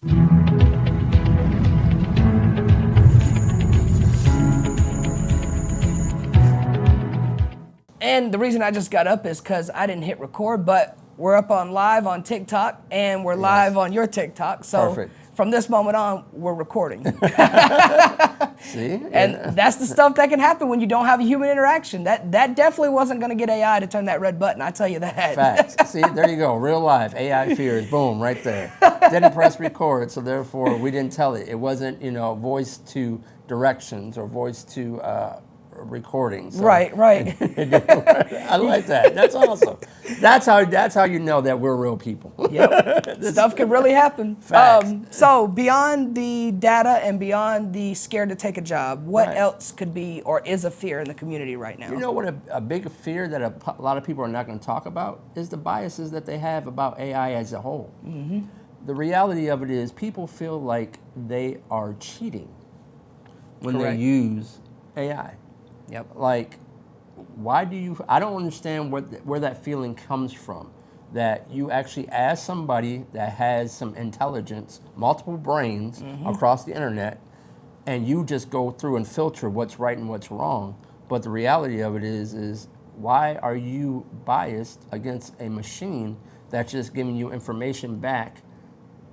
And the reason I just got up is because I didn't hit record, but we're up on live on TikTok and we're live on your TikTok. So Perfect. From this moment on, we're recording. See? And that's the stuff that can happen when you don't have a human interaction. That definitely wasn't going to get AI to turn that red button, I tell you that. Facts. See, there you go. Real life. AI fears. Boom, right there. Didn't press record, so therefore we didn't tell it. It wasn't, voice to directions or voice to recordings. So. Right. I like that. That's awesome. That's how you know that we're real people. Yep. Stuff can really happen. So beyond the data and beyond the scared to take a job, what else could be or is a fear in the community right now? You know what a big fear that a lot of people are not going to talk about is the biases that they have about AI as a whole. Mm-hmm. The reality of it is people feel like they are cheating when they use AI. Yep. Like, I don't understand where that feeling comes from, that you actually ask somebody that has some intelligence, multiple brains across the internet, and you just go through and filter what's right and what's wrong. But the reality of it is why are you biased against a machine that's just giving you information back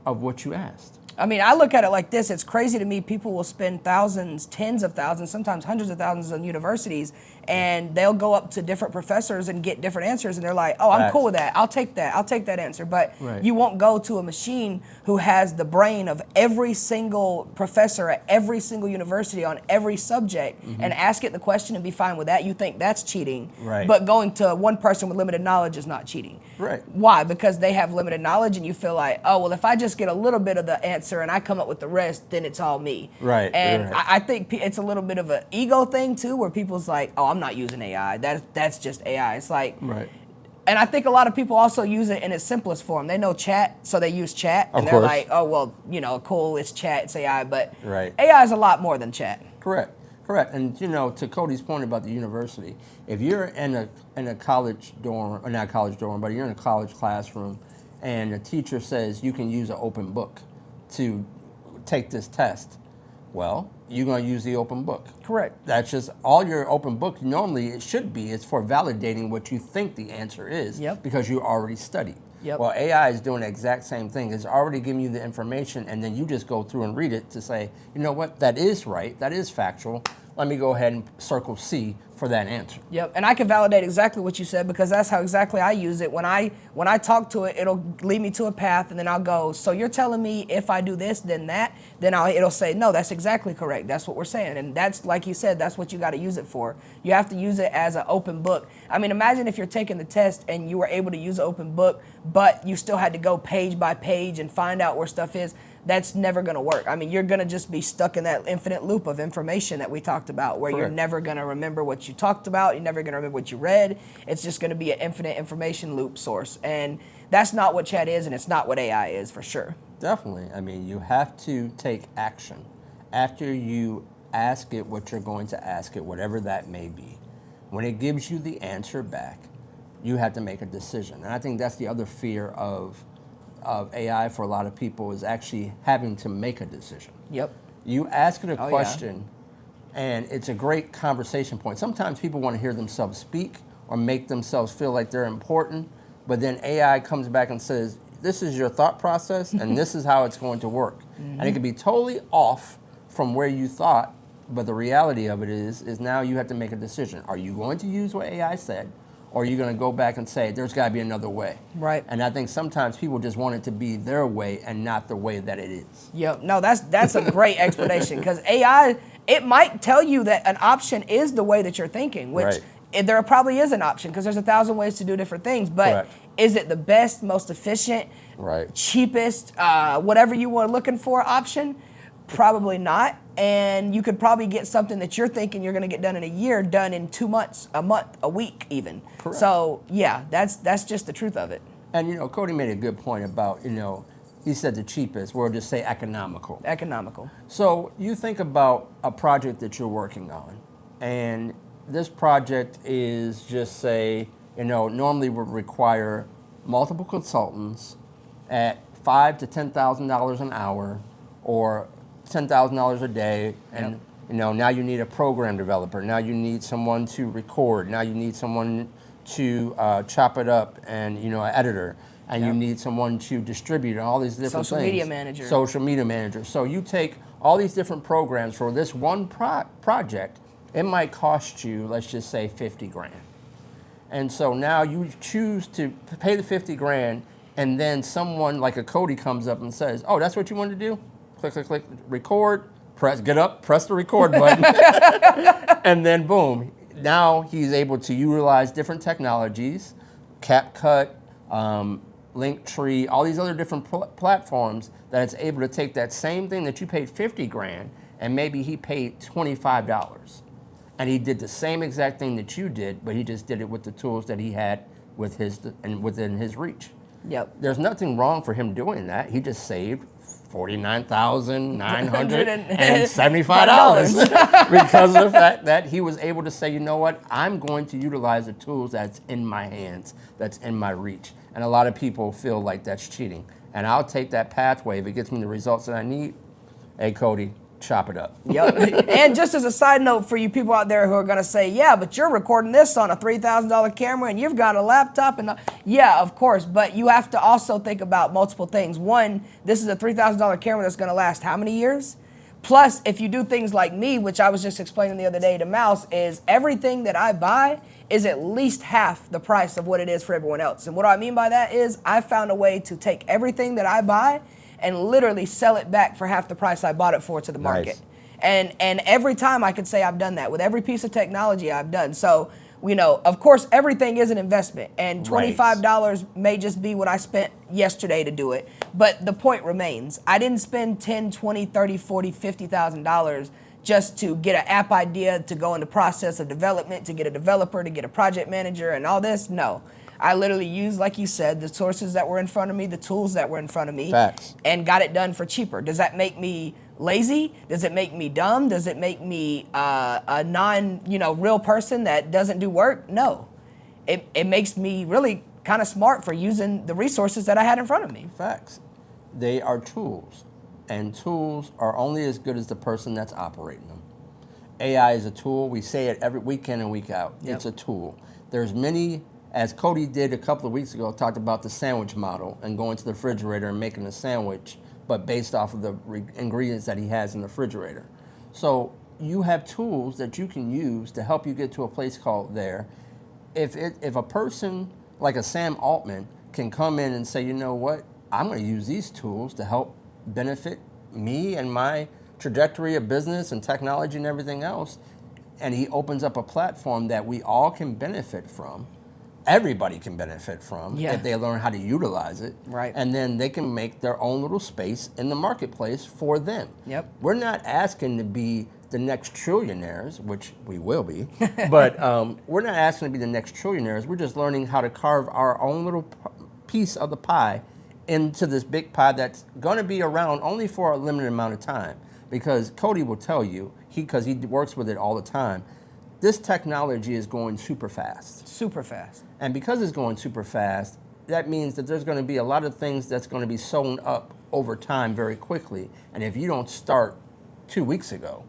of what you asked? I mean, I look at it like this. It's crazy to me. People will spend thousands, tens of thousands, sometimes hundreds of thousands on universities, and they'll go up to different professors and get different answers, and they're like, oh, I'm cool with that. I'll take that answer. But you won't go to a machine who has the brain of every single professor at every single university on every subject and ask it the question and be fine with that. You think that's cheating. Right. But going to one person with limited knowledge is not cheating. Right. Why? Because they have limited knowledge, and you feel like, oh, well, if I just get a little bit of the answer and I come up with the rest, then it's all me. Right. And I think it's a little bit of an ego thing too, where people's like, oh, I'm not using AI. That's just AI. It's like, and I think a lot of people also use it in its simplest form. They know chat, so they use chat, and they're like, oh, well, cool, it's chat, it's AI, but AI is a lot more than chat. Correct. And to Cody's point about the university, if you're in a college dorm, or not college dorm, but you're in a college classroom, and the teacher says you can use an open book to take this test, well, you're going to use the open book. Correct. That's just all your open book normally it should be is for validating what you think the answer is because you already studied. Yep. Well, AI is doing the exact same thing. It's already giving you the information, and then you just go through and read it to say, you know what, that is right, that is factual. Let me go ahead and circle C for that answer. Yep, and I can validate exactly what you said because that's how exactly I use it. When I talk to it, it'll lead me to a path, and then I'll go, so you're telling me if I do this, then that? Then it'll say, no, that's exactly correct. That's what we're saying. And that's, like you said, that's what you got to use it for. You have to use it as an open book. I mean, imagine if you're taking the test and you were able to use an open book, but you still had to go page by page and find out where stuff is. That's never going to work. I mean, you're going to just be stuck in that infinite loop of information that we talked about where you're never going to remember what you talked about. You're never going to remember what you read. It's just going to be an infinite information loop source. And that's not what chat is, and it's not what AI is for sure. Definitely. I mean, you have to take action. After you ask it what you're going to ask it, whatever that may be, when it gives you the answer back, you have to make a decision. And I think that's the other fear of AI for a lot of people is actually having to make a decision. Yep. You ask it a question, and it's a great conversation point. Sometimes people want to hear themselves speak or make themselves feel like they're important, but then AI comes back and says, this is your thought process, and this is how it's going to work. And it can be totally off from where you thought, but the reality of it is now you have to make a decision. Are you going to use what AI said? Or are you going to go back and say, there's got to be another way? Right. And I think sometimes people just want it to be their way and not the way that it is. Yep. No, that's a great explanation because AI, it might tell you that an option is the way that you're thinking, which there probably is an option because there's 1,000 ways to do different things. But is it the best, most efficient, cheapest, whatever you were looking for option? Probably not. And you could probably get something that you're thinking you're going to get done in a year, done in 2 months, a month, a week even. Correct. So, yeah, that's just the truth of it. And, Cody made a good point about, he said the cheapest, we'll just say economical. Economical. So you think about a project that you're working on, and this project is just say, normally would require multiple consultants at $5,000 to $10,000 an hour, or $10,000 a day, and now you need a program developer. Now you need someone to record. Now you need someone to chop it up, and an editor. And you need someone to distribute all these different social things. Media manager. Social media manager. So you take all these different programs for this one project. It might cost you, let's just say, 50 grand. And so now you choose to pay the 50 grand, and then someone like a Cody comes up and says, "Oh, that's what you want to do? Click, click, click, record, get up, press the record button." And then boom, now he's able to utilize different technologies, CapCut, Linktree, all these other different platforms that it's able to take that same thing that you paid 50 grand, and maybe he paid $25. And he did the same exact thing that you did, but he just did it with the tools that he had within his reach. Yep. There's nothing wrong for him doing that. He just saved $49,975 because of the fact that he was able to say, you know what, I'm going to utilize the tools that's in my hands, that's in my reach. And a lot of people feel like that's cheating. And I'll take that pathway if it gets me the results that I need. Hey, Cody, chop it up. Yep. And just as a side note for you people out there who are going to say, yeah, but you're recording this on a $3,000 camera and you've got a laptop. And yeah, of course. But you have to also think about multiple things. One, this is a $3,000 camera that's going to last how many years? Plus, if you do things like me, which I was just explaining the other day to Mouse, is everything that I buy is at least half the price of what it is for everyone else. And what I mean by that is I found a way to take everything that I buy and literally sell it back for half the price I bought it for to the market. Nice. And every time I could say I've done that with every piece of technology I've done. So, of course, everything is an investment, and $25 may just be what I spent yesterday to do it. But the point remains, I didn't spend $10, $20, $30, $40, $50,000 just to get an app idea, to go in the process of development, to get a developer, to get a project manager and all this. No. I literally used, like you said, the sources that were in front of me, the tools that were in front of me, Facts. And got it done for cheaper. Does that make me lazy? Does it make me dumb? Does it make me a real person that doesn't do work? No. It makes me really kind of smart for using the resources that I had in front of me. Facts. They are tools, and tools are only as good as the person that's operating them. AI is a tool. We say it every week in and week out. Yep. It's a tool. There's many. As Cody did a couple of weeks ago, talked about the sandwich model and going to the refrigerator and making a sandwich, but based off of the ingredients that he has in the refrigerator. So you have tools that you can use to help you get to a place called there. If a person like a Sam Altman can come in and say, you know what, I'm going to use these tools to help benefit me and my trajectory of business and technology and everything else, and he opens up a platform that we all can benefit from. Everybody can benefit from if they learn how to utilize it. Right. And then they can make their own little space in the marketplace for them. Yep. We're not asking to be the next trillionaires, which we will be, but we're not asking to be the next trillionaires. We're just learning how to carve our own little piece of the pie into this big pie that's going to be around only for a limited amount of time. Because Cody will tell you, because he works with it all the time, this technology is going super fast. Super fast. And because it's going super fast, that means that there's going to be a lot of things that's going to be sewn up over time very quickly. And if you don't start 2 weeks ago,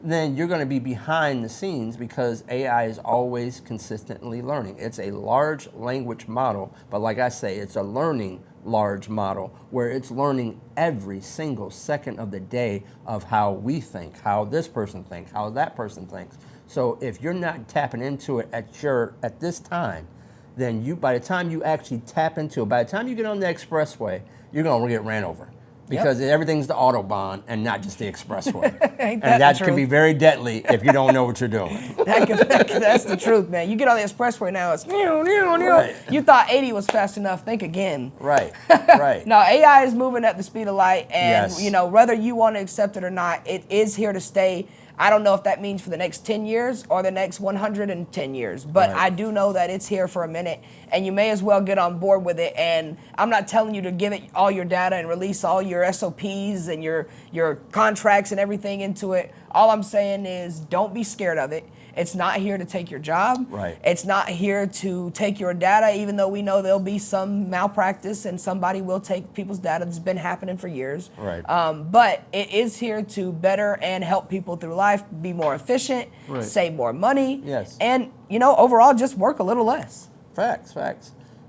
then you're going to be behind the scenes because AI is always consistently learning. It's a large language model, but like I say, it's a learning large model where it's learning every single second of the day of how we think, how this person thinks, how that person thinks. So if you're not tapping into it at this time, then by the time you actually tap into it, by the time you get on the expressway, you're going to get ran over. Because everything's the Autobahn and not just the expressway. Ain't and that can be very deadly if you don't know what you're doing. That's the truth, man. You get on the expressway now, it's right. You thought 80 was fast enough, think again. Right, right. No, AI is moving at the speed of light, and whether you want to accept it or not, it is here to stay. I don't know if that means for the next 10 years or the next 110 years, but I do know that it's here for a minute, and you may as well get on board with it. And I'm not telling you to give it all your data and release all your SOPs and your contracts and everything into it. All I'm saying is don't be scared of it. It's not here to take your job. Right. It's not here to take your data, even though we know there'll be some malpractice and somebody will take people's data. It's been happening for years. Right. But it is here to better and help people through life, be more efficient, Right. save more money, Yes. and, overall just work a little less. Facts.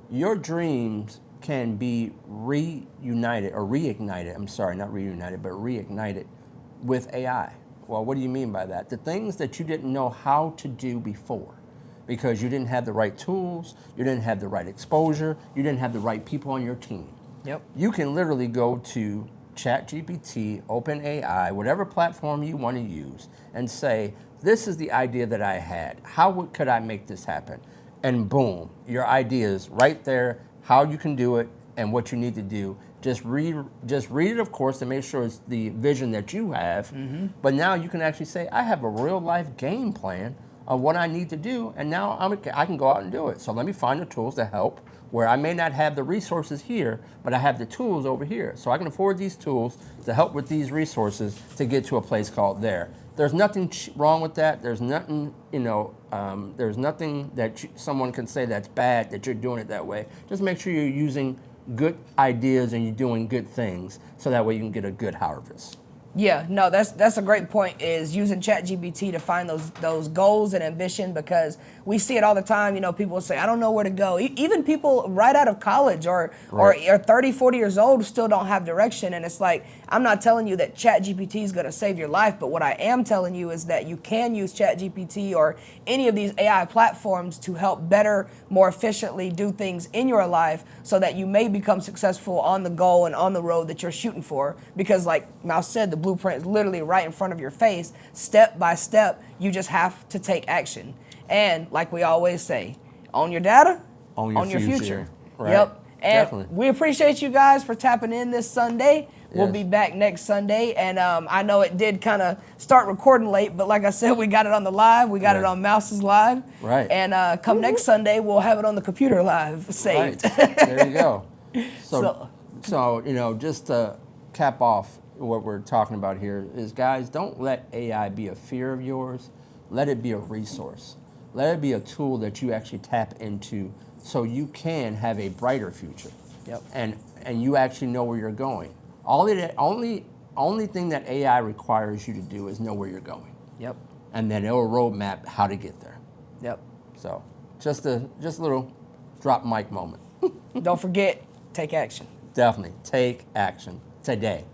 Your dreams can be reunited or reignited. I'm sorry, not reunited, but reignited with AI. Well, what do you mean by that? The things that you didn't know how to do before because you didn't have the right tools, you didn't have the right exposure, you didn't have the right people on your team. Yep. You can literally go to ChatGPT, OpenAI, whatever platform you want to use, and say, this is the idea that I had. How could I make this happen? And boom, your idea is right there, how you can do it and what you need to do. Just read it, of course, to make sure it's the vision that you have. Mm-hmm. But now you can actually say, I have a real life game plan of what I need to do, and now I can go out and do it. So let me find the tools to help where I may not have the resources here, but I have the tools over here. So I can afford these tools to help with these resources to get to a place called there. There's nothing wrong with that. There's nothing, there's nothing that someone can say that's bad that you're doing it that way. Just make sure you're using good ideas and you're doing good things so that way you can get a good harvest. Yeah, no, that's a great point, is using ChatGPT to find those goals and ambition, because we see it all the time. People say, I don't know where to go. Even people right out of college or 30, 40 years old still don't have direction. And it's like, I'm not telling you that ChatGPT is going to save your life, but what I am telling you is that you can use ChatGPT or any of these AI platforms to help better, more efficiently do things in your life so that you may become successful on the goal and on the road that you're shooting for. Because like Mouse said, the blueprint is literally right in front of your face. Step by step, you just have to take action. And like we always say, own your data, own your future. Right. Yep. And Definitely. we appreciate you guys for tapping in this Sunday. We'll Yes. be back next Sunday. And I know it did kind of start recording late, but like I said, we got it on the live. We got it on Mouse's live. Right. And come next Sunday, we'll have it on the computer live saved. Right. There you go. So, just to cap off what we're talking about here is, guys, don't let AI be a fear of yours. Let it be a resource. Let it be a tool that you actually tap into so you can have a brighter future. Yep. And you actually know where you're going. Only thing that AI requires you to do is know where you're going. Yep. And then it'll roadmap how to get there. Yep. So just a little drop mic moment. Don't forget, take action. Definitely take action today.